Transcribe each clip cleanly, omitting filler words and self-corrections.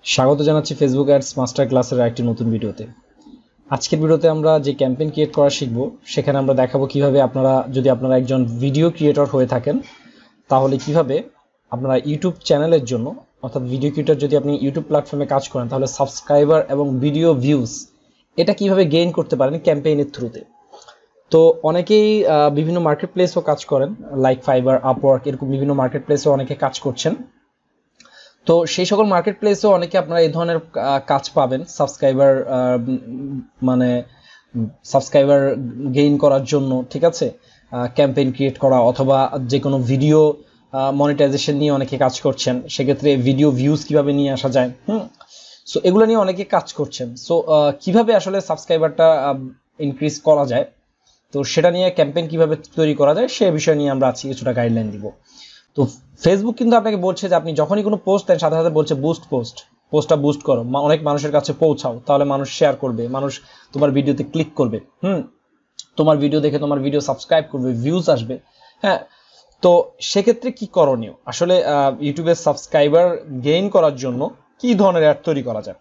স্বাগত জানাচ্ছি Facebook ads master ক্লাসের একটি নতুন ভিডিওতে। আজকের ভিডিওতে আমরা যে ক্যাম্পেইন ক্রিয়েট করা শিখব, সেখানে আমরা দেখাবো কিভাবে আপনারা একজন ভিডিও ক্রিয়েটর হয়ে থাকেন, তাহলে কিভাবে আপনারা ইউটিউব চ্যানেলের জন্য, অর্থাৎ ভিডিও ক্রিয়েটর যদি আপনি ইউটিউব প্ল্যাটফর্মে কাজ করেন, তাহলে সাবস্ক্রাইবার এবং ভিডিও ভিউজ এটা কিভাবে গেইন করতে পারেন ক্যাম্পেইনের থ্রুতে। তো অনেকেই বিভিন্ন মার্কেট প্লেসও কাজ করেন, লাইক ফাইবার, আপওয়ার্ক, এরকম বিভিন্ন মার্কেট প্লেসও অনেকে কাজ করছেন। তো সেই সকল মার্কেট প্লেসেও অনেকে আপনারা এই ধরনের কাজ পাবেন, সাবস্ক্রাইবার গেইন করার জন্য, ঠিক আছে, ক্যাম্পেইন ক্রিয়েট করা অথবা যে কোনো ভিডিও মনিটাইজেশন নিয়ে অনেকে কাজ করছেন, সেক্ষেত্রে ভিডিও ভিউজ কিভাবে নিয়ে আসা যায়। সো এগুলো নিয়ে অনেকে কাজ করছেন। সো কিভাবে আসলে সাবস্ক্রাইবারটা ইনক্রিজ করা যায়, তো সেটা নিয়ে ক্যাম্পেইন কিভাবে তৈরি করা যায় সে বিষয় নিয়ে আমরা আজকে কিছুটা গাইডলাইন দিব। তো ফেসবুক কিন্তু আপনাকে বলছে যে আপনি যখনই কোনো পোস্ট দেন, সাথে সাথে বলছে পোস্টটা বুস্ট করো, অনেক মানুষের কাছে পৌঁছাও, তাহলে মানুষ শেয়ার করবে, মানুষ তোমার ভিডিওতে ক্লিক করবে, তোমার ভিডিও দেখে তোমার ভিডিও সাবস্ক্রাইব করবে, ভিউজ আসবে। হ্যাঁ, তো সেক্ষেত্রে কি করণীয়, আসলে ইউটিউবের সাবস্ক্রাইবার গেইন করার জন্য কি ধরনের অ্যাড তৈরি করা যায়।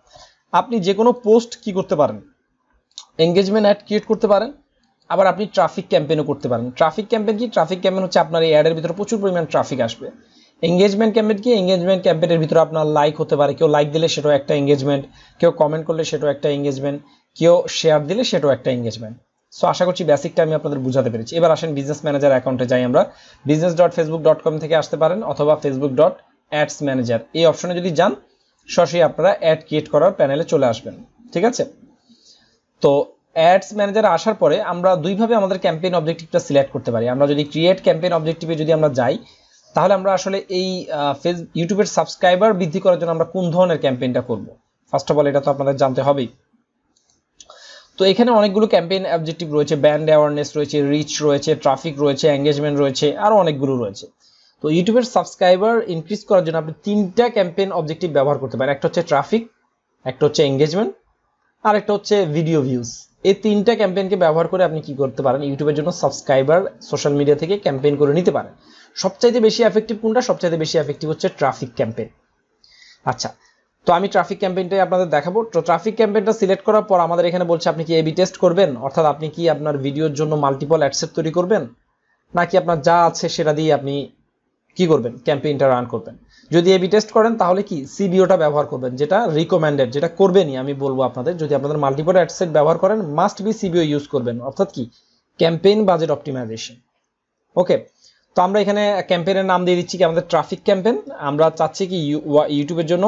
আপনি যে কোনো পোস্ট কি করতে পারেন, এঙ্গেজমেন্ট অ্যাড ক্রিয়েট করতে পারেন, আবার আপনি ট্রাফিক ক্যাম্পেইনও করতে পারেন। ট্রাফিক ক্যাম্পেইন কি? ট্রাফিক ক্যাম্পেইন হচ্ছে আপনার এই অ্যাডের ভিতরে প্রচুর পরিমাণ ট্রাফিক আসবে। এঙ্গেজমেন্ট ক্যাম্পেইন কি? এঙ্গেজমেন্ট ক্যাম্পেইনের ভিতরে আপনার লাইক হতে পারে, কেউ লাইক দিলে সেটাও একটা এঙ্গেজমেন্ট, কেউ কমেন্ট করলে সেটাও একটা এঙ্গেজমেন্ট, কেউ শেয়ার দিলে সেটাও একটা এঙ্গেজমেন্ট। সো আশা করছি বেসিকটা আমি আপনাদের বুঝাতে পেরেছি। এবার আসেন বিজনেস ম্যানেজার অ্যাকাউন্টে যাই আমরা। business.facebook.com থেকে আসতে পারেন, অথবা facebook.ads manager এই অপশনে যদি যান, সরাসরি আপনারা অ্যাড ক্রিয়েট করার প্যানেলে চলে আসবেন, ঠিক আছে। তো অ্যাডস ম্যানেজারে আসার পরে আমরা দুইভাবে আমাদের ক্যাম্পেইন অবজেক্টিভটা সিলেক্ট করতে পারি। আমরা যদি ক্রিয়েট ক্যাম্পেইন অবজেক্টিভে যদি আমরা যাই, তাহলে আমরা আসলে এই ইউটিউবের সাবস্ক্রাইবার বৃদ্ধি করার জন্য আমরা কোন ধরনের ক্যাম্পেইনটা করব, ফার্স্ট অফ অল এটা তো আপনাদের জানতে হবেই। তো এখানে অনেকগুলো ক্যাম্পেইন অবজেক্টিভ রয়েছে, ব্র্যান্ড অ্যাওয়ারনেস রয়েছে, রিচ রয়েছে, ট্রাফিক রয়েছে, এঙ্গেজমেন্ট রয়েছে, আরও অনেকগুলো রয়েছে। তো ইউটিউবের সাবস্ক্রাইবার ইনক্রিজ করার জন্য আপনি তিনটা ক্যাম্পেইন অবজেক্টিভ ব্যবহার করতে পারেন। একটা হচ্ছে ট্রাফিক, একটা হচ্ছে এঙ্গেজমেন্ট, আর একটা হচ্ছে ভিডিও ভিউজ। এই তিনটা ক্যাম্পেইনকে ব্যবহার করে আপনি কি করতে পারেন, ইউটিউবের জন্য সাবস্ক্রাইবার সোশ্যাল মিডিয়া থেকে ক্যাম্পেইন করে নিতে পারেন। সবচাইতে বেশি এফেক্টিভ কোনটা? সবচাইতে বেশি এফেক্টিভ হচ্ছে ট্রাফিক ক্যাম্পেইন। আচ্ছা, তো আমি ট্রাফিক ক্যাম্পেইনটাই আপনাদের দেখাবো। তো ট্রাফিক ক্যাম্পেইনটা সিলেক্ট করার পর আমাদের এখানে বলছে আপনি কি এবি টেস্ট করবেন, অর্থাৎ আপনি কি আপনার ভিডিওর জন্য মাল্টিপল অ্যাডসেট তৈরি করবেন, নাকি আপনার যা আছে সেটা দিয়ে আপনি কি করবেন, ক্যাম্পেইনটা রান করবেন। যদি এবি টেস্ট করেন তাহলে কি সিবিওটা ব্যবহার করবেন, যেটা রিকমেন্ডেড, যেটা করবেনই আমি বলবো আপনাদের। যদি আপনাদের মাল্টিপল অ্যাডসেট ব্যবহার করেন, মাস্ট বি সিবিও ইউজ করবেন, অর্থাৎ কি ক্যাম্পেইন বাজেট অপটিমাইজেশন। ওকে, তো আমরা এখানে ক্যাম্পেইনের নাম দিয়ে দিচ্ছি কি আমাদের ট্রাফিক ক্যাম্পেইন। আমরা চাচ্ছি কি ইউটিউবের জন্য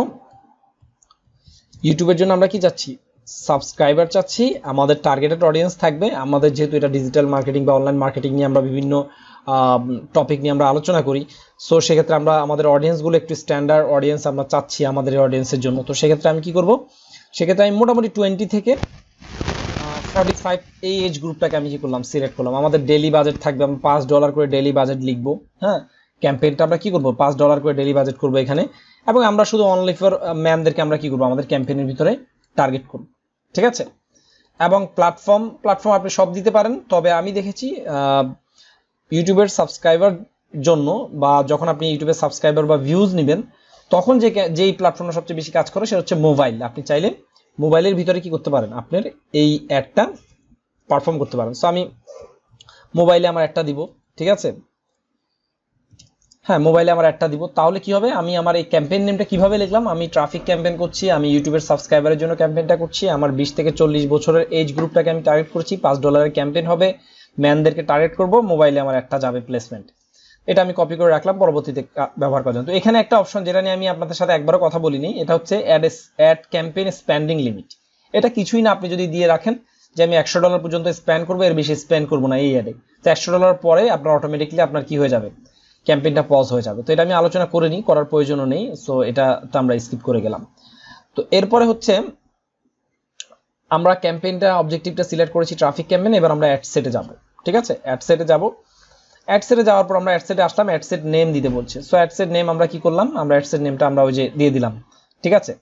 আমরা কি চাচ্ছি, সাবস্ক্রাইবার চাচ্ছি, আমাদের টার্গেটেড অডিয়েন্স থাকবে। আমাদের যেহেতু এটা ডিজিটাল মার্কেটিং বা অনলাইন মার্কেটিং নিয়ে আমরা বিভিন্ন টপিক নিয়ে আমরা আলোচনা করি, সো সেক্ষেত্রে আমরা আমাদের অডিয়েন্সগুলো একটু স্ট্যান্ডার্ড অডিয়েন্স আমরা চাচ্ছি আমাদের অডিয়েন্সের জন্য। তো সেক্ষেত্রে আমি কি করব, সেক্ষেত্রে আমি মোটামুটি 20 থেকে 45 এই এজ গ্রুপটাকে আমি কি করলাম, সিলেক্ট করলাম। আমাদের ডেইলি বাজেট থাকবে, আমরা $5 করে ডেইলি বাজেট লিখবো। হ্যাঁ, ক্যাম্পেইনটা আমরা কি করবো, $5 করে ডেইলি বাজেট করবো এখানে, এবং আমরা শুধু অনলি ফর ম্যানদেরকে আমরা কি করবো, আমাদের ক্যাম্পেইনের ভিতরে টার্গেট করব, ঠিক আছে। এবং প্ল্যাটফর্ম আপনি সব দিতে পারেন, তবে আমি দেখেছি ইউটিউবের সাবস্ক্রাইবার জন্য, বা যখন আপনি ইউটিউবের সাবস্ক্রাইবার বা ভিউজ নেবেন, তখন যেই প্ল্যাটফর্মটা সবচেয়ে বেশি কাজ করে সেটা হচ্ছে মোবাইল। আপনি চাইলে মোবাইলের ভিতরে কি করতে পারেন, আপনার এই অ্যাডটা পারফর্ম করতে পারেন। সো আমি মোবাইলে আমার অ্যাডটা দিব, ঠিক আছে। হ্যাঁ, মোবাইলে আমার অ্যাডটা দিব। তাহলে কি হবে, আমি আমার এই ক্যাম্পেইন নেমটা কিভাবে লিখলাম, আমি ট্রাফিক ক্যাম্পেইন করছি, আমি ইউটিউবের সাবস্ক্রাইবারের জন্য ক্যাম্পেইনটা করছি, আমার 20 থেকে 40 বছরের এজ গ্রুপটাকে আমি টার্গেট করছি, $5 ক্যাম্পেইন হবে, ম্যানদেরকে টার্গেট করব, মোবাইলে আমার একটা যাবে প্লেসমেন্ট। এটা আমি কপি করে রাখলাম পরবর্তীতে ব্যবহার করার জন্য। তো এখানে একটা অপশন যেটা নিয়ে আমি আপনাদের সাথে একবারও কথা বলিনি, এটা হচ্ছে অ্যাড ক্যাম্পেইন স্পেন্ডিং লিমিট। এটা কিছুই না, আপনি যদি দিয়ে রাখেন যে আমি $100 পর্যন্ত স্পেন্ড করবো, এর বেশি স্পেন্ড করবো না এই অ্যাডে, তো $100 পরে আপনার অটোমেটিকলি আপনার কি হয়ে যাবে, ক্যাম্পেইনটা পজ হয়ে যাবে। তো এটা আমি আলোচনা করিনি, করার প্রয়োজনও নেই, সো এটা তো আমরা স্কিপ করে গেলাম। তো এরপরে হচ্ছে আমরা ক্যাম্পেইনটা অবজেক্টিভটা সিলেক্ট করেছি ট্রাফিক ক্যাম্পেইন। এবার আমরা অ্যাড সেটে যাব, ঠিক আছে। অ্যাড সেটে যাব, অ্যাড সেটে যাওয়ার পর আমরা অ্যাড সেটে আসলাম, অ্যাড সেট নেম দিতে বলছে। সো অ্যাড সেট নেম আমরা কি করলাম, আমরা অ্যাড সেট নেমটা আমরা ওই যে দিয়ে দিলাম, ঠিক আছে।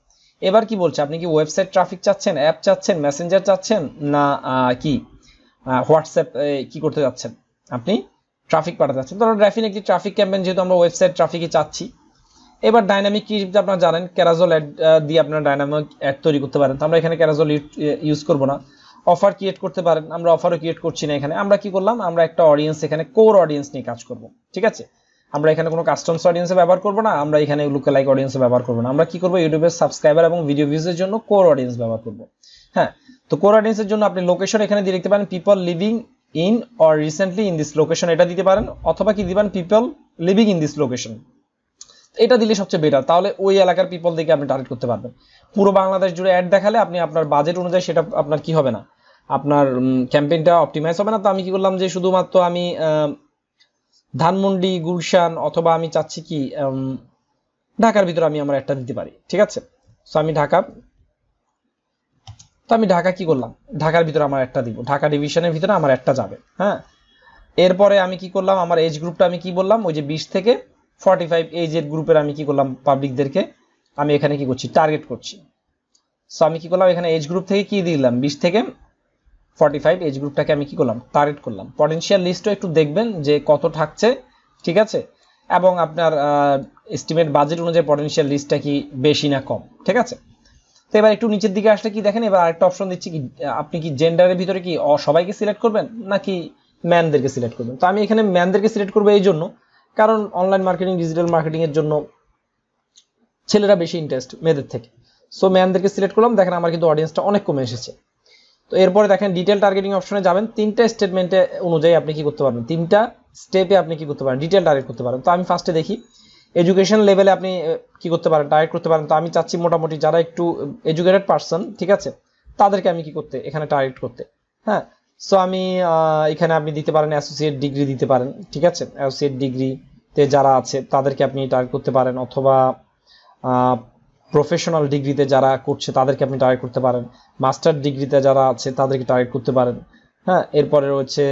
এবার কি বলছে, আপনি কি ওয়েবসাইট ট্রাফিক চাচ্ছেন, অ্যাপ চাচ্ছেন, মেসেঞ্জার চাচ্ছেন, না কি হোয়াটসঅ্যাপ কি করতে যাচ্ছেন, আপনি ট্রাফিক পাঠাতে যাচ্ছেন। ধরো ডেফিনেটলি ট্রাফিক ক্যাম্পেইন, যেহেতু আমরা ওয়েবসাইট ট্রাফিকে চাচ্ছি, এবার ডাইনামিক কি আপনারা জানেন, ক্যারাজল অ্যাড দিয়ে আপনারা ডাইনামিক অ্যাড তৈরি করতে পারেন। তো আমরা এখানে ক্যারাজল ইউজ করব না। অফার ক্রিয়েট করতে পারেন, আমরা অফারও ক্রিয়েট করছি না এখানে। আমরা কি করলাম, আমরা একটা অডিয়েন্স এখানে কোর অডিয়েন্স নিয়ে কাজ করব, ঠিক আছে। আমরা এখানে কোনো কাস্টমস অডিয়েন্সে ব্যবহার করব না, আমরা এখানে লুকালাইক অডিয়েন্সে ব্যবহার করব না। আমরা কি করব, ইউটিউবের সাবস্ক্রাইবার এবং ভিডিও ভিউজের জন্য কোর অডিয়েন্স ব্যবহার করব। হ্যাঁ, তো কোর অডিয়েন্সের জন্য আপনি লোকেশন এখানে দিয়ে লিখতে পারেন people living in or recently in this location, এটা দিতে পারেন। অথবা কি দিবেন, people living in this location, এটা দিলে সবচেয়ে বেটার। তাহলে ওই এলাকার পিপল দেখে আপনি টার্গেট করতে পারবেন। পুরো বাংলাদেশ জুড়ে অ্যাড দেখালে আপনি আপনার বাজেট অনুযায়ী সেটা আপনার কি হবে না, আপনার ক্যাম্পেইনটা অপটিমাইজ হবে না। তো আমি কি করলাম যে শুধুমাত্র আমি ধানমন্ডি, গুলশান অথবা আমি চাচ্ছি কি ঢাকার ভিতরে আমি আমার একটা দিতে পারি, ঠিক আছে। সো আমি ঢাকা কি করলাম, ঢাকার ভিতরে আমার একটা দিব, ঢাকা ডিভিশনের ভিতরে আমার একটা যাবে। হ্যাঁ, এরপরে আমি কি করলাম, আমার এজ গ্রুপটা আমি কি বললাম, ওই যে 20 থেকে 45 এজের গ্রুপের আমি কি করলাম, পাবলিকদেরকে আমি এখানে কি করছি, টার্গেট করছি। সো আমি কি করলাম, এখানে এজ গ্রুপ থেকে কি দিলাম, 20 থেকে 45 এজ গ্রুপটাকে আমি কি করলাম, টার্গেট করলাম। পটেনশিয়াল লিস্টও একটু দেখবেন যে কত থাকছে, ঠিক আছে, এবং আপনার এস্টিমেট বাজেট অনুযায়ী পটেনশিয়াল লিস্টটা কি বেশি না কম, ঠিক আছে। তো এবার একটু নিচের দিকে আসলে কি দেখেন, এবার আরেকটা অপশন দিচ্ছি কি, আপনি কি জেন্ডারের ভিতরে কি সবাইকে সিলেক্ট করবেন নাকি ম্যানদেরকে সিলেক্ট করবেন। তো আমি এখানে ম্যানদেরকে সিলেক্ট করবো এই জন্য, কারণ অনলাইন মার্কেটিং, ডিজিটাল মার্কেটিং এর জন্য ছেলেরা বেশি ইন্টারেস্ট মেয়েদের থেকে। সো ম্যানদেরকে সিলেক্ট করলাম, দেখেন আমার কিন্তু অডিয়েন্সটা অনেক কমে এসেছে। তো এরপরে দেখেন ডিটেল টার্গেটিং অপশনে যাবেন, 3টা স্টেটমেন্টে অনুযায়ী আপনি কি করতে পারবেন, 3টা স্টেপে আপনি কি করতে পারেন, ডিটেল টার্গেট করতে পারেন। তো আমি ফার্স্টে দেখি এডুকেশন লেভেলে আপনি কি করতে পারেন, টার্গেট করতে পারেন। তো আমি চাচ্ছি মোটামুটি যারা একটু এডুকেটেড পারসন, ঠিক আছে, তাদেরকে আমি কি করতে, এখানে টার্গেট করতে। হ্যাঁ, সো আমি এখানে আপনি দিতে পারেন অ্যাসোসিয়েট ডিগ্রি দিতে পারেন, ঠিক আছে, অ্যাসোসিয়েট ডিগ্রিতে যারা আছে তাদেরকে আপনি টার্গেট করতে পারেন, অথবা প্রফেশনাল ডিগ্রিতে যারা করছে তাদেরকে আপনি টার্গেট করতে পারেন, মাস্টার ডিগ্রিতে যারা আছে তাদেরকে টার্গেট করতে পারেন। হ্যাঁ, এরপরে রয়েছে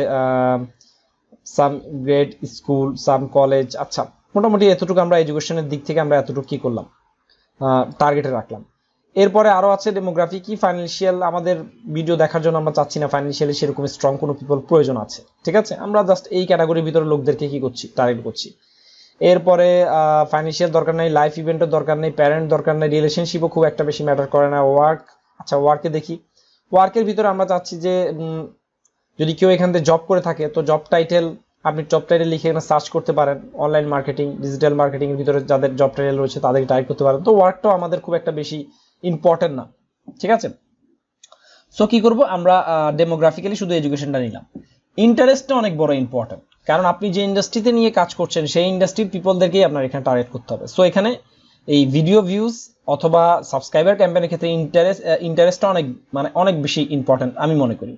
সাম গ্রেড স্কুল, সাম কলেজ। আচ্ছা, মোটামুটি এতটুকু আমরা এডুকেশনের দিক থেকে আমরা এতটুকু কি করলাম, টার্গেটে রাখলাম। এরপরে আরো আছে ডেমোগ্রাফি কি, ফাইন্যান্সিয়াল আমাদের ভিডিও দেখার জন্য আমরা চাচ্ছি না ফাইন্যান্সিয়ালি সেরকম স্ট্রং কোনো পিপল প্রয়োজন আছে, ঠিক আছে, আমরা জাস্ট এই ক্যাটাগরির ভিতরে লোকদেরকে কি করছি, টার্গেট করছি। এরপরে ফাইন্যান্সিয়াল দরকার নেই, লাইফ ইভেন্টের দরকার নেই, প্যারেন্ট দরকার নেই, রিলেশনশিপও খুব একটা বেশি ম্যাটার করে না, ওয়ার্ক। আচ্ছা, ওয়ার্কে দেখি, ওয়ার্কের ভিতরে আমরা চাচ্ছি যে যদি কেউ এখান থেকে জব করে থাকে তো জব টাইটেল, আপনি জব টাইটেল লিখে এখানে সার্চ করতে পারেন। অনলাইন মার্কেটিং, ডিজিটাল মার্কেটিং এর ভিতরে যাদের জব টাইটেল রয়েছে তাদেরকে টাইপ করতে পারেন। তো ওয়ার্কটাও আমাদের খুব একটা বেশি ইম্পর্টেন্ট না, ঠিক আছে। সো কি করব, আমরা ডেমোগ্রাফিক্যালি শুধু এডুকেশনটা নিলাম। ইন্টারেস্টটা অনেক বড় ইম্পর্টেন্ট, কারণ আপনি যে ইন্ডাস্ট্রিতে নিয়ে কাজ করছেন সেই ইন্ডাস্ট্রির পিপলদেরকেই আপনার এখানে টার্গেট করতে হবে। সো এখানে এই ভিডিও ভিউজ অথবা সাবস্ক্রাইবার ক্যাম্পেইনের ক্ষেত্রে ইন্টারেস্টটা অনেক বেশি ইম্পর্টেন্ট আমি মনে করি।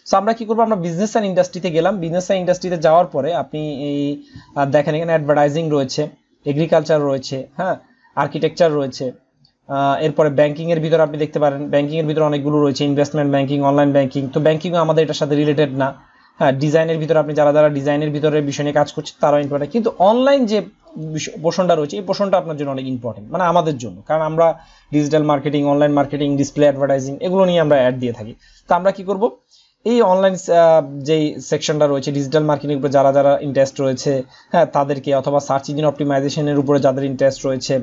সো আমরা কি করবো, আমরা বিজনেস অ্যান্ড ইন্ডাস্ট্রিতে গেলাম। বিজনেস অ্যান্ড ইন্ডাস্ট্রিতে যাওয়ার পরে আপনি এই দেখেন এখানে অ্যাডভার্টাইজিং রয়েছে, এগ্রিকালচার রয়েছে, হ্যাঁ, আর্কিটেকচার রয়েছে। এরপরে ব্যাংকিং এর ভিতরে আপনি দেখতে পারেন, ব্যাংকিং এর ভিতরে অনেকগুলো রয়েছে, ইনভেস্টমেন্ট ব্যাংকিং, অনলাইন ব্যাংকিং। তো ব্যাংকিংও আমাদের এটার সাথে রিলেটেড না। হ্যাঁ, ডিজাইনের ভিতরে আপনি যারা ডিজাইনের ভিতরে বিষয় নিয়ে কাজ করছে তারাও ইম্পর্টেন্ট, কিন্তু অনলাইন যে পোর্শনটা রয়েছে এই পোর্শনটা আপনার জন্য অনেক ইম্পর্টেন্ট, মানে আমাদের জন্য, কারণ আমরা digital marketing, online marketing, display advertising এগুলো নিয়ে আমরা অ্যাড দিয়ে থাকি। তো আমরা কি করব, এই অনলাইন যেই সেকশনটা রয়েছে ডিজিটাল মার্কেটিং উপরে যারা যারা ইন্টারেস্ট রয়েছে, হ্যাঁ, তাদেরকে, অথবা সার্চ ইঞ্জিন অপটিমাইজেশনের উপরে যাদের ইন্টারেস্ট রয়েছে,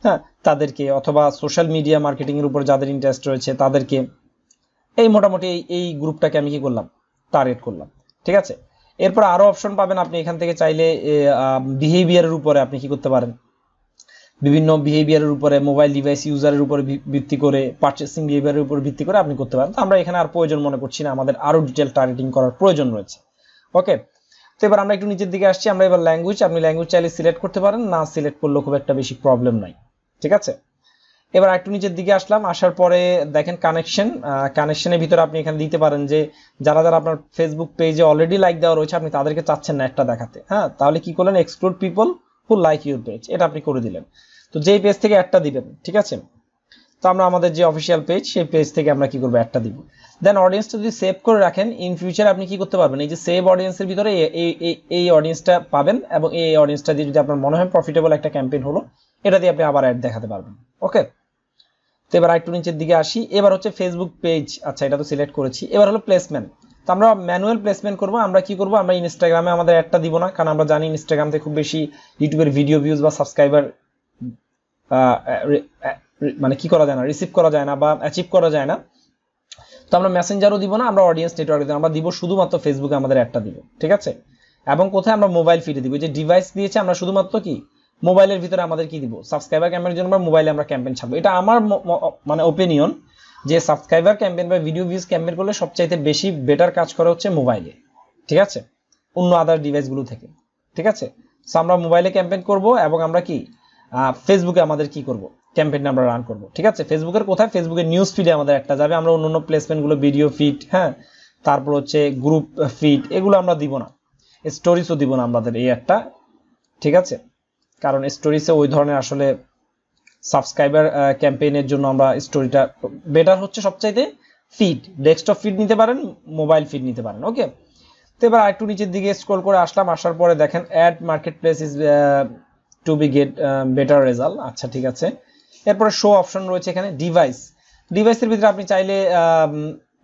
হ্যাঁ, তাদেরকে, অথবা সোশ্যাল মিডিয়া মার্কেটিং এর উপরে যাদের ইন্টারেস্ট রয়েছে তাদেরকে, এই মোটামুটি এই গ্রুপটাকে আমি কি করলাম, টার্গেট করলাম, ঠিক আছে। এরপর আরো অপশন পাবেন আপনি এখান থেকে, চাইলে বিহেভিয়ারের উপরে আপনি কি করতে পারেন, বিভিন্ন বিহেভিয়ারের উপরে, মোবাইল ডিভাইস ইউজারের উপরে ভিত্তি করে, পারচেসিং বিহেভিয়ারের উপর ভিত্তি করে আপনি করতে পারেন। তো আমরা এখানে আর প্রয়োজন মনে করছি না, আমাদের আরো ডিটেল টার্গেটিং করার প্রয়োজন রয়েছে। ওকে, তো এবার আমরা একটু নিচের দিকে আসছি। আমরা এবার ল্যাঙ্গুয়েজ, আপনি ল্যাঙ্গুয়েজ চাইলে সিলেক্ট করতে পারেন, না সিলেক্ট করলেও খুব একটা বেশি প্রবলেম নাই, ঠিক আছে। এবার একটু নিচের দিকে আসলাম, আসার পরে দেখেন কানেকশনের ভিতরে আপনি এখানে দিতে পারেন যে যারা যারা আপনার ফেসবুক পেজে অলরেডি লাইক দেওয়া রয়েছে আপনি তাদেরকে চাচ্ছেন না একটা দেখাতে। হ্যাঁ, তাহলে কি করলেন, exclude people who like your page, এটা আপনি করে দিলেন। তো যেই পেজ থেকে একটা দিবেন, ঠিক আছে, তো আমরা আমাদের যে অফিসিয়াল পেজ সেই পেজ থেকে আমরা কি করবো, একটা দিব। দেন অডিয়েন্সটা যদি সেভ করে রাখেন, ইন ফিউচার আপনি কি করতে পারবেন, এই যে সেভ অডিয়েন্সের ভিতরে এই অডিয়েন্সটা পাবেন, এবং এই অডিয়েন্সটা দিয়ে যদি আপনার মনে হয় প্রফিটেবল একটা ক্যাম্পেইন হলো, এটা দিয়ে আপনি আবার অ্যাড দেখাতে পারবেন। ওকে, তো এবার একটু নিচের দিকে আসি। এবার হচ্ছে ফেসবুক পেজ, আচ্ছা এটা তো সিলেক্ট করেছি। এবার হলো প্লেসমেন্ট। তো আমরা ম্যানুয়াল প্লেসমেন্ট করবো। আমরা কি করবো, আমরা ইনস্টাগ্রামে আমাদের অ্যাডটা দিব না, কারণ আমরা জানি ইনস্টাগ্রাম থেকে খুব বেশি ইউটিউবের ভিডিও ভিউজ বা সাবস্ক্রাইবার মানে কি করা যায় না, রিসিভ করা যায় না বা অ্যাচিভ করা যায় না। তো আমরা মেসেঞ্জারও দিব না, আমরা অডিয়েন্স নেটওয়ার্ক দিব, আমরা দিব শুধুমাত্র ফেসবুকে আমাদের অ্যাডটা দিব, ঠিক আছে। এবং কোথায় আমরা মোবাইল ফিডে দিব, যে ডিভাইস দিয়েছে আমরা শুধুমাত্র কি মোবাইলের ভিতরে আমাদের কি দিব, সাবস্ক্রাইবার ক্যাম্পেইনের জন্য আমরা মোবাইলে আমরা ক্যাম্পেইন ছাড়বো। এটা আমার মানে ওপিনিয়ন যে সাবস্ক্রাইবার ক্যাম্পেইন বা ভিডিও ভিউজ ক্যাম্পেইন করলে সবচাইতে বেশি বেটার কাজ করে হচ্ছে মোবাইলে, ঠিক আছে, অন্য আদার ডিভাইসগুলো থেকে, ঠিক আছে। সো আমরা মোবাইলে ক্যাম্পেইন করব এবং আমরা কি ফেসবুকে আমাদের কি করব, ক্যাম্পেইন আমরা রান করব, ঠিক আছে। ফেসবুকের কোথায়, ফেসবুকের নিউজ ফিডে আমাদের একটা যাবে, আমরা অন্য প্লেসমেন্টগুলো ভিডিও ফিড, হ্যাঁ, তারপর হচ্ছে গ্রুপ ফিড, এগুলো আমরা দিব না, স্টোরিজও দিব না আমাদের এই একটা, ঠিক আছে। কারণ স্টোরিজে ওই ধরনের আসলে সাবস্ক্রাইবার ক্যাম্পেইনের জন্য আমরা স্টোরিটা বেটার হচ্ছে সবচাইতে ফিড, ডেস্কটপ ফিড নিতে পারেন, মোবাইল ফিড নিতে পারেন, ওকে। তো এবার একটু নিচের দিকে স্ক্রল করে আসলাম, আসার পরে দেখেন ad market place is to be get better result, আচ্ছা ঠিক আছে। এরপরে শো অপশন রয়েছে এখানে। ডিভাইসের ভিতরে আপনি চাইলে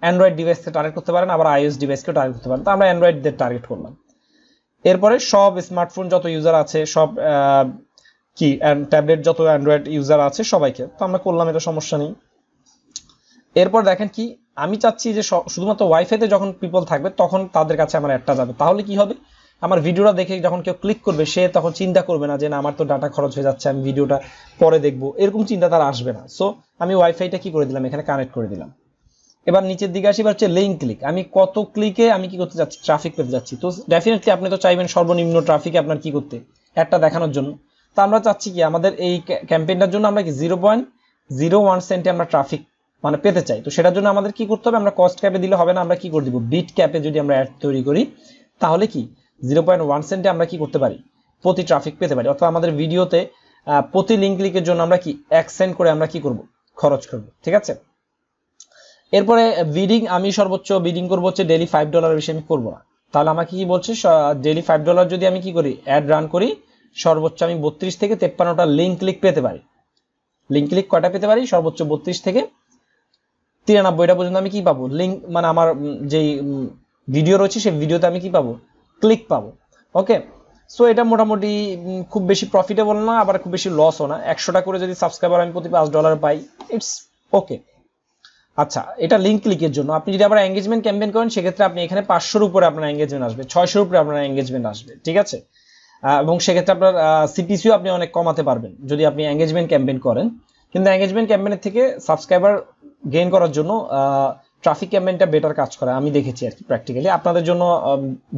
অ্যান্ড্রয়েড ডিভাইসকে টার্গেট করতে পারেন, আবার আইওএস ডিভাইসকেও টার্গেট করতে পারেন, তো আমরা অ্যান্ড্রয়েডদের টার্গেট করলাম। এরপরে সব স্মার্টফোন যত ইউজার আছে, সব কি ট্যাবলেট যত অ্যান্ড্রয়েড ইউজার আছে সবাইকে, তো আমরা করলাম, এটা সমস্যা নেই। এরপর দেখেন কি, আমি চাচ্ছি যে শুধুমাত্র ওয়াইফাইতে যখন পিপল থাকবে তখন তাদের কাছে আমার অ্যাডটা যাবে, তাহলে কি হবে, আমার ভিডিওটা দেখে যখন কেউ ক্লিক করবে সে তখন চিন্তা করবে না যে না আমার তো ডাটা খরচ হয়ে যাচ্ছে, আমি ভিডিওটা পরে দেখবো, এরকম চিন্তা তার আসবে না। সো আমি ওয়াইফাইটা কি করে দিলাম, এখানে কানেক্ট করে দিলাম। এবার নিচের দিকে আসি, এবার হচ্ছে লিঙ্ক ক্লিক, আমি কত ক্লিকে আমি কি করতে যাচ্ছি, ট্রাফিক পেতে যাচ্ছি। তো ডেফিনেটলি আপনি তো চাইবেন সর্বনিম্ন ট্রাফিকে আপনার কি করতে, অ্যাডটা দেখানোর জন্য। তো আমরা চাচ্ছি কি আমাদের এই ক্যাম্পেইনটার জন্য আমরা কি 0.01 সেন্টে আমরা ট্রাফিক মানে পেতে চাই। তো সেটার জন্য আমাদের কি করতে হবে, আমরা কস্ট ক্যাপে দিলে হবে না, আমরা কি করে দিব, বিট ক্যাপে যদি আমরা অ্যাড তৈরি করি তাহলে কি 0.1 সেন্টে আমরা কি করতে পারি, প্রতি ট্রাফিক পেতে পারি। অর্থাৎ আমাদের ভিডিওতে প্রতি লিঙ্ক ক্লিকের জন্য আমরা কি 1 সেন্ট করে আমরা কি করব, খরচ করব, ঠিক আছে। এরপরে বিডিং, আমি সর্বোচ্চ বিডিং করবো হচ্ছে ডেইলি $5 বেশি আমি করবো না। তাহলে আমাকে কি বলছে, ডেইলি $5 যদি আমি কি করি, অ্যাড রান করি, সর্বোচ্চ আমি 32 থেকে 53টা লিঙ্ক ক্লিক পেতে পারি। লিঙ্ক ক্লিক কয়টা পেতে পারি, সর্বোচ্চ 32 থেকে 93টা পর্যন্ত আমি কি পাবো, লিঙ্ক মানে আমার যেই ভিডিও রয়েছে সেই ভিডিওতে আমি কি পাবো, ক্লিক পাবো, ওকে। সো এটা মোটামুটি খুব বেশি প্রফিটেবল না, আবার খুব বেশি লসও না। 100টা করে যদি সাবস্ক্রাইবার আমি প্রতি $5 পাই, ইটস ওকে। আচ্ছা, এটা লিঙ্ক ক্লিকের জন্য। আপনি যদি আবার এঙ্গেজমেন্ট ক্যাম্পেইন করেন সেক্ষেত্রে আপনি এখানে 500-র উপরে আপনার এঙ্গেজমেন্ট আসবে, 600-র উপরে আপনার এঙ্গেজমেন্ট আসবে, ঠিক আছে। এবং সেক্ষেত্রে আপনার সিপিসিও আপনি অনেক কমাতে পারবেন যদি আপনি এঙ্গেজমেন্ট ক্যাম্পেইন করেন। কিন্তু এঙ্গেজমেন্ট ক্যাম্পেইনের থেকে সাবস্ক্রাইবার গেইন করার জন্য ট্রাফিক ক্যাম্পেইনটা বেটার কাজ করে, আমি দেখেছি আর কি প্র্যাকটিক্যালি। আপনাদের জন্য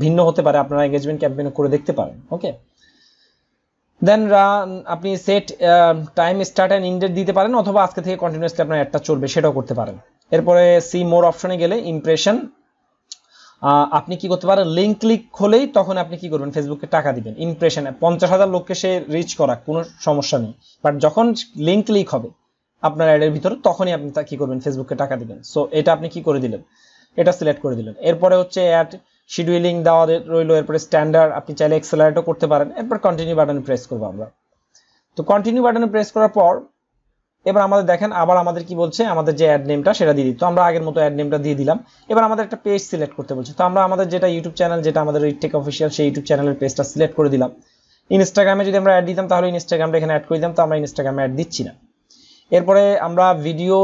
ভিন্ন হতে পারে, আপনারা এঙ্গেজমেন্ট ক্যাম্পেইন করে দেখতে পারেন, ওকে। দেন আপনি সেট টাইম স্টার্ট অ্যান্ড ইন্ডেট দিতে পারেন, অথবা আজকে থেকে কন্টিনিউয়াসলি আপনার অ্যাডটা চলবে সেটাও করতে পারেন। এরপরে সি মোর অপশনে গেলে ইমপ্রেশন, আপনি কি করতে পারেন, লিঙ্ক ক্লিক হলেই তখন আপনি কি করবেন, ফেসবুকে টাকা দিবেন। ইমপ্রেশনে 50,000 লোককে সে রিচ করা কোনো সমস্যা নেই, বাট যখন লিঙ্ক ক্লিক হবে আপনার অ্যাডের ভিতরে তখনই আপনি কি করবেন, ফেসবুকে টাকা দিবেন। সো এটা আপনি কি করে দিলেন, এটা সিলেক্ট করে দিলেন। এরপরে হচ্ছে অ্যাড শিডিউলিং দেওয়া রইলো, এরপরে স্ট্যান্ডার্ড, আপনি চাইলে এক্সেলারেটও করতে পারেন। এরপর কন্টিনিউ বাটনে প্রেস করবো আমরা। তো কন্টিনিউ বাটনে প্রেস করার পর এবার আমাদের দেখেন আবার আমাদের কি বলছে, আমাদের যে অ্যাড নেমটা সেটা দিয়ে দিই। তো আমরা আগের মতো অ্যাড নেমটা দিয়ে দিলাম। এবার আমাদের একটা পেজ সিলেক্ট করতে বলছে, তো আমরা আমাদের যেটা ইউটিউব চ্যানেল, যেটা আমাদের রিটেক অফিসিয়াল, সেই ইউটিউব চ্যানেলের পেজটা সিলেক্ট করে দিলাম। ইনস্টাগ্রামে যদি আমরা অ্যাড দিতাম তাহলে ইনস্টাগ্রামটা এখানে অ্যাড করে দিতাম, তো আমরা ইনস্টাগ্রামে অ্যাড দিচ্ছি না। এরপরে আমরা ভিডিও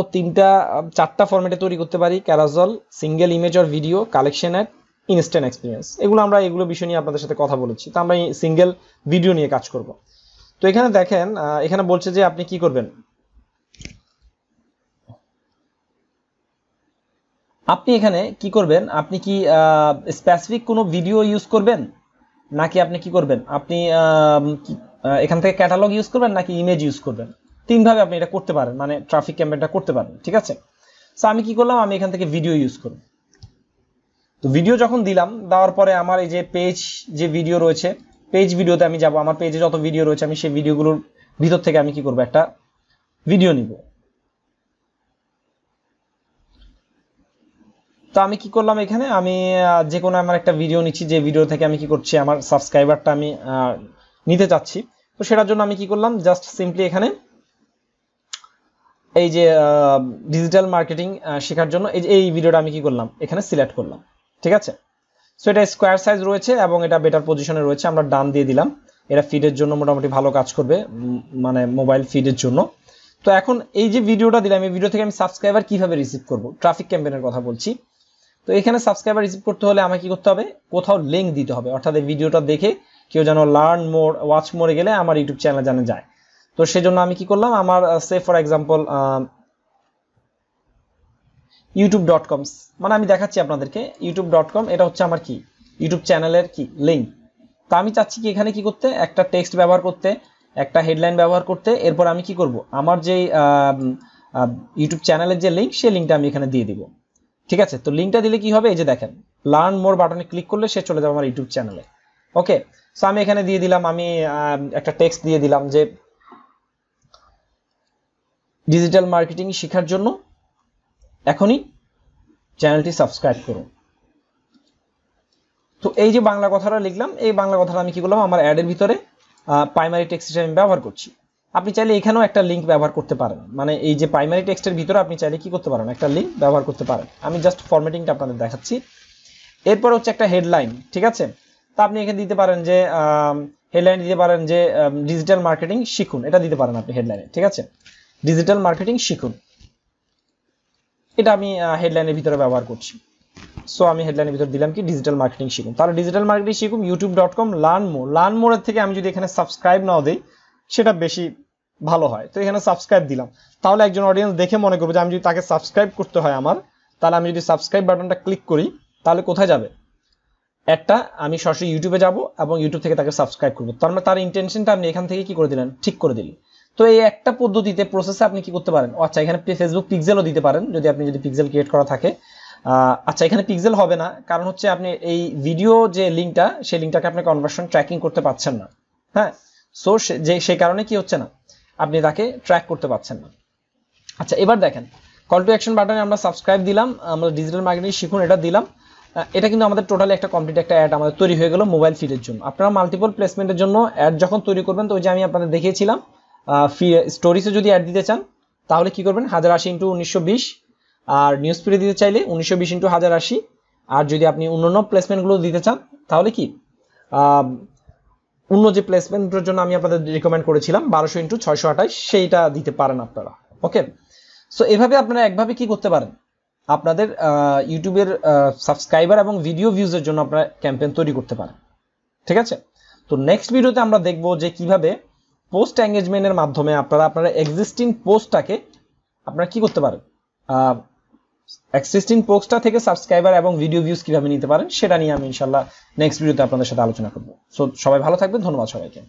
4টা ফরম্যাটে তৈরি করতে পারি, carousel, single image or video, collection ad, instant experience. এগুলো বিষয় নিয়ে আপনাদের সাথে কথা বলেছি। তো আমরা সিঙ্গেল ভিডিও নিয়ে কাজ করব। তো এখানে দেখেন, এখানে বলছে যে আপনি কি করবেন, আপনি এখানে কি করবেন, আপনি কি স্পেসিফিক কোনো ভিডিও ইউজ করবেন, নাকি আপনি কি করবেন, আপনি এখান থেকে ক্যাটালগ ইউজ করবেন, নাকি ইমেজ ইউজ করবেন। 3 ভাবে আপনি এটা করতে পারেন, মানে ট্রাফিক ক্যাম্পেইনটা করতে পারেন, ঠিক আছে। সো আমি কি করলাম, আমি এখান থেকে ভিডিও ইউজ করব। তো ভিডিও যখন দিলাম, দেওয়ার পরে আমার এই যে পেজ যে ভিডিও রয়েছে, পেজ ভিডিওতে আমি যাব, আমার পেজে যত ভিডিও রয়েছে আমি সেই ভিডিওগুলোর ভিতর থেকে আমি কি করব, একটা ভিডিও নিব। তো আমি কি করলাম, এখানে আমি যে কোনো আমার একটা ভিডিও নিচ্ছি, যে ভিডিও থেকে আমি কি করছি, আমার সাবস্ক্রাইবারটা আমি নিতে চাচ্ছি। তো সেটার জন্য আমি কি করলাম, জাস্ট সিম্পলি এখানে এই যে ডিজিটাল মার্কেটিং শেখার জন্য এই ভিডিওটা আমি কি করলাম, এখানে সিলেক্ট করলাম, ঠিক আছে। সো এটা স্কোয়ার সাইজ রয়েছে এবং এটা বেটার পজিশনে রয়েছে, আমরা ডান দিয়ে দিলাম। এরা ফিডের জন্য মোটামুটি ভালো কাজ করবে, মানে মোবাইল ফিডের জন্য। তো এখন এই যে ভিডিওটা দিলাম, এই ভিডিও থেকে আমি সাবস্ক্রাইবার কিভাবে রিসিভ করব, ট্রাফিক ক্যাম্পেইনের কথা বলছি। তো এখানে সাবস্ক্রাইবার রিসিভ করতে হলে আমাকে কি করতে হবে, কোথাও লিঙ্ক দিতে হবে, অর্থাৎ এই ভিডিওটা দেখে কেউ যেন লার্ন মোর, ওয়াচ মোরে গেলে আমার ইউটিউব চ্যানেলে জানা যায়। তো সেজন্য আমি কি করলাম, আমার সে ফর এক্সাম্পল youtube.com, মানে আমি দেখাচ্ছি আপনাদেরকে youtube.com, এটা হচ্ছে আমার কি ইউটিউব চ্যানেলের কি লিঙ্ক। তো আমি চাচ্ছি কি এখানে কি করতে, একটা টেক্সট ব্যবহার করতে, একটা হেডলাইন ব্যবহার করতে। এরপর আমি কি করব, আমার যে ইউটিউব চ্যানেলের যে লিঙ্ক, সেই লিঙ্কটা আমি এখানে দিয়ে দিব। ঠিক আছে, তো লিঙ্কটা দিলে কি হবে, এই যে দেখেন লার্ন মোর বাটনে ক্লিক করলে সে চলে যাবে আমার ইউটিউব চ্যানেলে। ওকে, সো আমি এখানে দিয়ে দিলাম, আমি একটা টেক্সট দিয়ে দিলাম যে ডিজিটাল মার্কেটিং শেখার জন্য এখনই চ্যানেলটি সাবস্ক্রাইব করুন। তো এই যে বাংলা কথাটা লিখলাম, এই বাংলা কথাটা আমি কি করলাম, আমার অ্যাডের ভিতরে প্রাইমারি টেক্সট হিসেবে আমি ব্যবহার করছি। আপনি চাইলে এখানেও একটা লিঙ্ক ব্যবহার করতে পারেন, মানে এই যে প্রাইমারি টেক্সটের ভিতরে আপনি চাইলে কি করতে পারেন, একটা লিঙ্ক ব্যবহার করতে পারেন। আমি জাস্ট ফরম্যাটিংটা আপনাদের দেখাচ্ছি। এরপর হচ্ছে একটা হেডলাইন, ঠিক আছে। তা আপনি এখানে দিতে পারেন যে হেডলাইন দিতে পারেন যে ডিজিটাল মার্কেটিং শিখুন, এটা দিতে পারেন আপনি হেডলাইনে। ঠিক আছে, ডিজিটাল মার্কেটিং শিখুন, এটা আমি হেডলাইনের ভিতরে ব্যবহার করছি। সো আমি হেডলাইনের ভিতরে দিলাম কি ডিজিটাল মার্কেটিং শিখুন। তাহলে ডিজিটাল মার্কেটিং শিখুন youtube.com লার্ন মোর। লার্ন মোরের থেকে আমি যদি এখানে সাবস্ক্রাইব নাও দেই, সেটা বেশি ভালো হয়। তো এখানে সাবস্ক্রাইব দিলাম, তাহলে একজন অডিয়েন্স দেখে মনে করবে যে আমি যদি তাকে সাবস্ক্রাইব করতে হয় আমার, তাহলে আমি যদি সাবস্ক্রাইব বাটনটা ক্লিক করি, তাহলে কোথায় যাবে, একটা আমি সরাসরি ইউটিউবে যাব এবং ইউটিউব থেকে তাকে সাবস্ক্রাইব করবো। তার মানে তার ইন্টেনশনটা আপনি এখান থেকে কি করে দিলেন, ঠিক করে দিলেন। তো এই একটা পদ্ধতিতে প্রসেসে আপনি কি করতে পারেন, আচ্ছা এখানে ফেসবুক পিক্সেলও দিতে পারেন যদি আপনি যদি পিক্সেল ক্রিয়েট করা থাকে। আচ্ছা এখানে পিক্সেল হবে না, কারণ হচ্ছে আপনি এই ভিডিও যে লিঙ্কটা, সেই লিঙ্কটাকে আপনি কনভার্সন ট্র্যাকিং করতে পারছেন না। হ্যাঁ, সো সেই কারণে কি হচ্ছে না, আপনি তাকে ট্র্যাক করতে পারছেন না। আচ্ছা এবার দেখেন, কল টু অ্যাকশন বাটনে আমরা সাবস্ক্রাইব দিলাম, আমরা ডিজিটাল মার্কেটিং শিখুন এটা দিলাম। এটা কিন্তু আমাদের টোটালি একটা কমপ্লিট একটা অ্যাড আমাদের তৈরি হয়ে গেল মোবাইল ফিডের জন্য। আপনারা মাল্টিপল প্লেসমেন্টের জন্য অ্যাড যখন তৈরি করবেন, তো ওই যে আমি আপনাদের দেখিয়েছিলাম স্টোরিজে যদি অ্যাড দিতে চান তাহলে কি করবেন, 1080 × 1920, আর নিউজ ফিডে দিতে চাইলে 1920 × 1080, আর যদি আপনি অন্যান্য প্লেসমেন্টগুলো দিতে চান তাহলে কি অন্য যে প্লেসমেন্টের জন্য আমি আপনাদের রিকমেন্ড করেছিলাম 1200 × 628, সেইটা দিতে পারেন আপনারা। ওকে, সো এভাবে আপনারা একভাবে কি করতে পারেন, আপনাদের ইউটিউবের সাবস্ক্রাইবার এবং ভিডিও ভিউজের জন্য আপনারা ক্যাম্পেইন তৈরি করতে পারেন। ঠিক আছে, তো নেক্সট ভিডিওতে আমরা দেখব যে কিভাবে পোস্ট এঙ্গেজমেন্টের মাধ্যমে আপনারা এক্সিস্টিং পোস্টটাকে আপনারা কি করতে পারেন, এক্সিস্টিং পোস্টটা থেকে সাবস্ক্রাইবার এবং ভিডিও ভিউজ কিভাবে নিতে পারেন, সেটা নিয়ে আমি ইনশাআল্লাহ নেক্সট ভিডিওতে আপনাদের সাথে আলোচনা করব। সো সবাই ভালো থাকবেন, ধন্যবাদ সবাইকে।